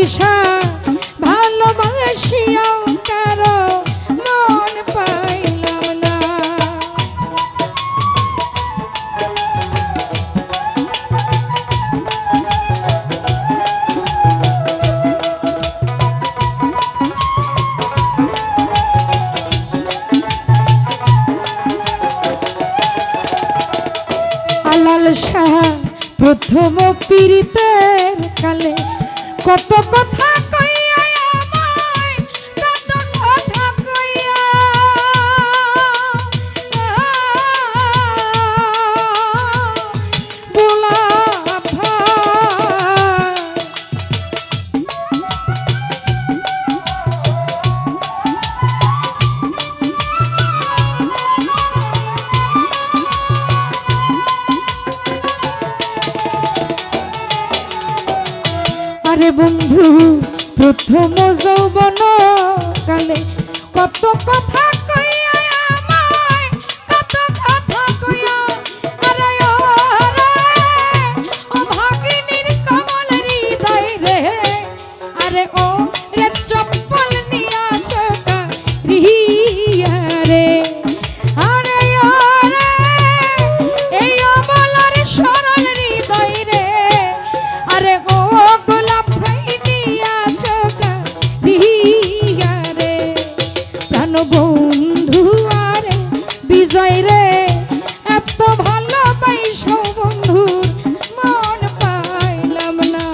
বাইসা ভালোবাসিয়াও কারো মন পাইলাম না। আলাল শাহ প্রথম পীড়িতের কালে কত কথা কইয়া আমায়, কত কথা কইয়া বলা আরে বন্ধু প্রথম যৌবন কালে কত কথা কইয়া আমায়, কত কথা কইয়া আরে ও ভাগিনীর কমল হৃদয় রে, আরে ও রে চপ্পল নিয়াছ রিয়া রে, আরে এই অবলার সরল হৃদয় রে, আরে ও বন্ধু আরে বিজয় রে, এত ভালোবাসো বন্ধুর মন পাইলাম না।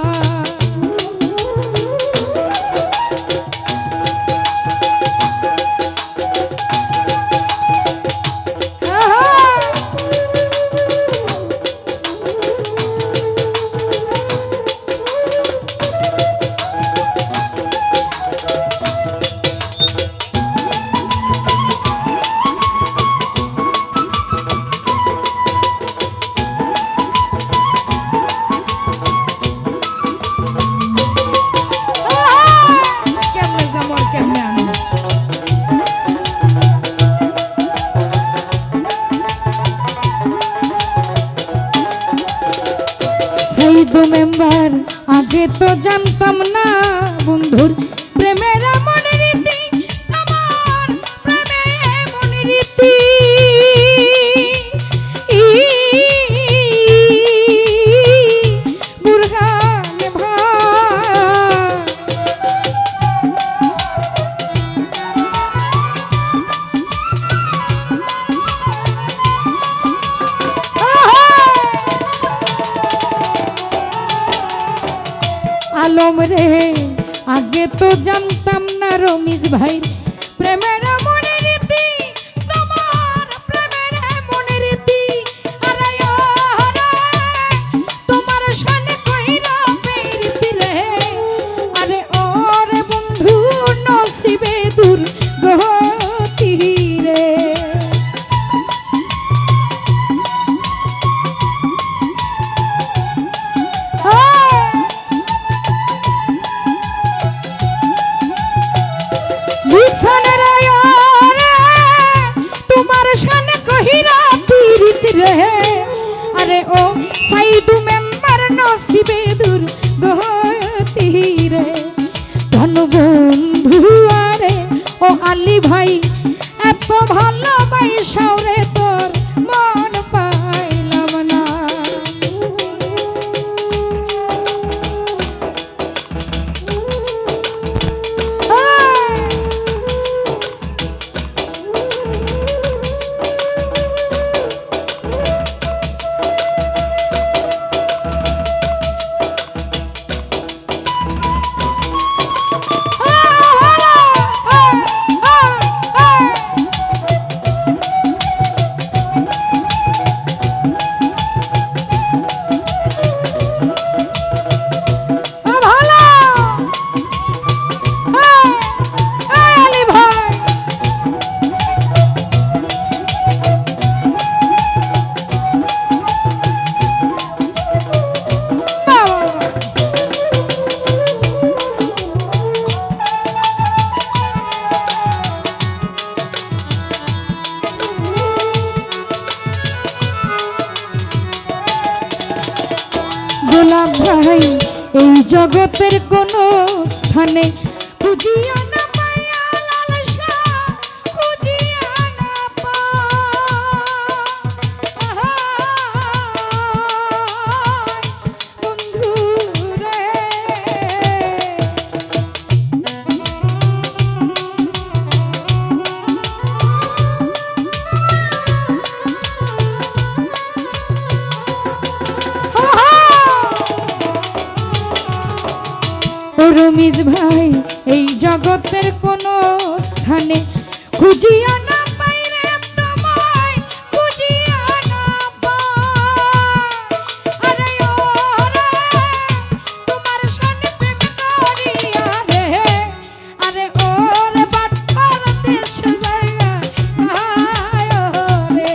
দু মেম্বার আগে তো জানতাম না বন্ধুর প্রেমের এমন রীতি, আমার প্রেমের এমন রীতি, বুরহান আলম রে, আগে তো জানতাম না রমিজ ভাই প্রেমের এমন রীতি, তোমার প্রেমের এমন রীতি, আরে তোমার সামনে কইরা পেরিতি রে, আরে ওরে বন্ধু নসিবে দূর গতি রে। লিসানের জগতের কোন স্থানে খুঁজিয়া না পাইয়া লালসা খুঁজিয়া না পাই বন্ধু রে। রমিজ ভাই এই জগতের কোন স্থানে খুঁজিয়া না পাই রে তোমায় খুঁজিয়া না পাই। আরে ও রে তোমার সনে প্রেম করিয়া রে, আরে ও রে বাটপার দেশ জায়গা আয় রে।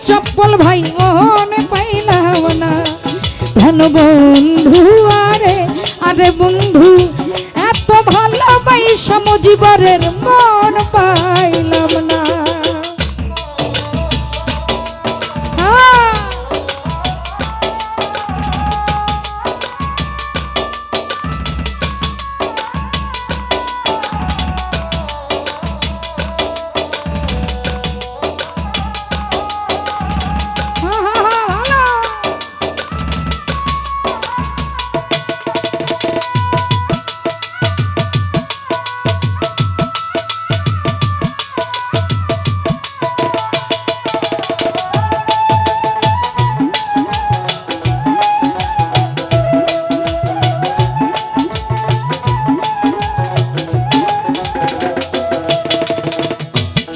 চপ্পল ভাই মন পাইলাম না ধন বন্ধু আরে, আরে বন্ধু এত ভালোবাসা মুজিবরের মন পাইলাম না।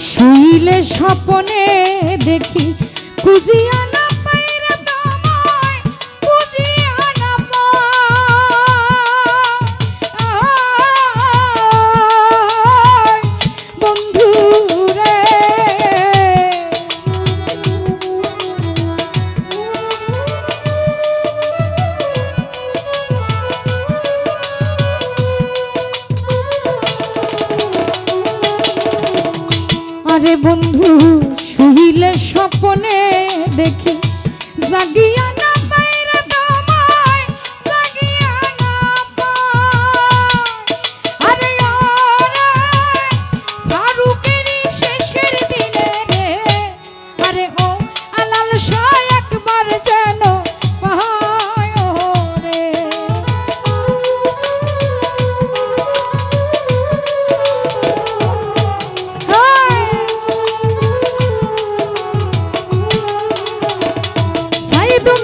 শুইলে স্বপনে দেখি খুঁজিয়া না পাই রে তোমায় খুঁজিয়া না পাই বন্ধু রে। আরে বন্ধু শুইলে স্বপনে দেখি জাগিয়া না পাই রে তোমায় জাগিয়া না পাই। আরে ও রে ফারুকেরই শেষের দিনে রে, আরে ও আলাল শাহ একবার যেন পাই ও রে। সাইদুল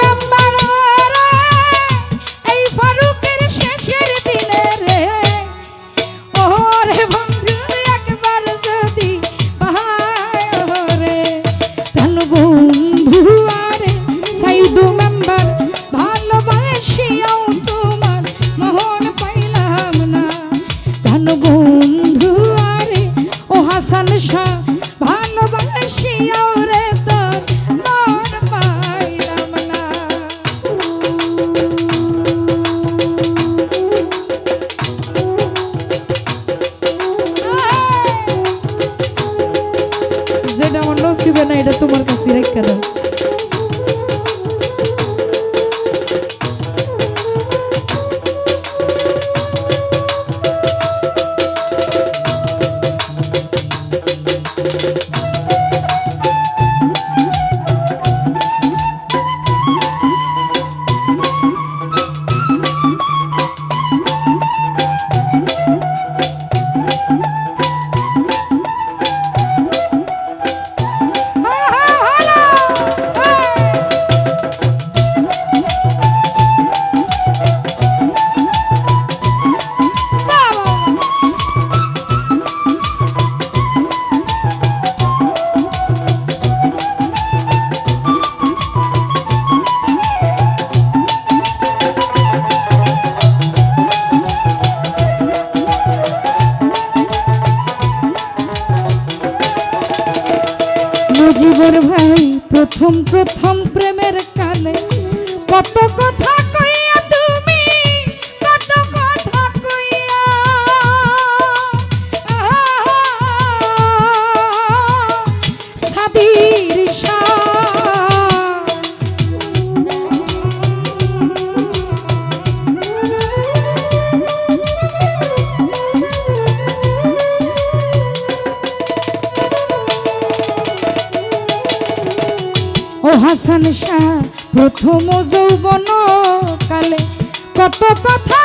প্রথম প্রেমের কালে কত কথা কইয়া তুমি কত কথা কইয়া সাদির ও হাসান শাহ প্রথম যৌবন কালে কত কথা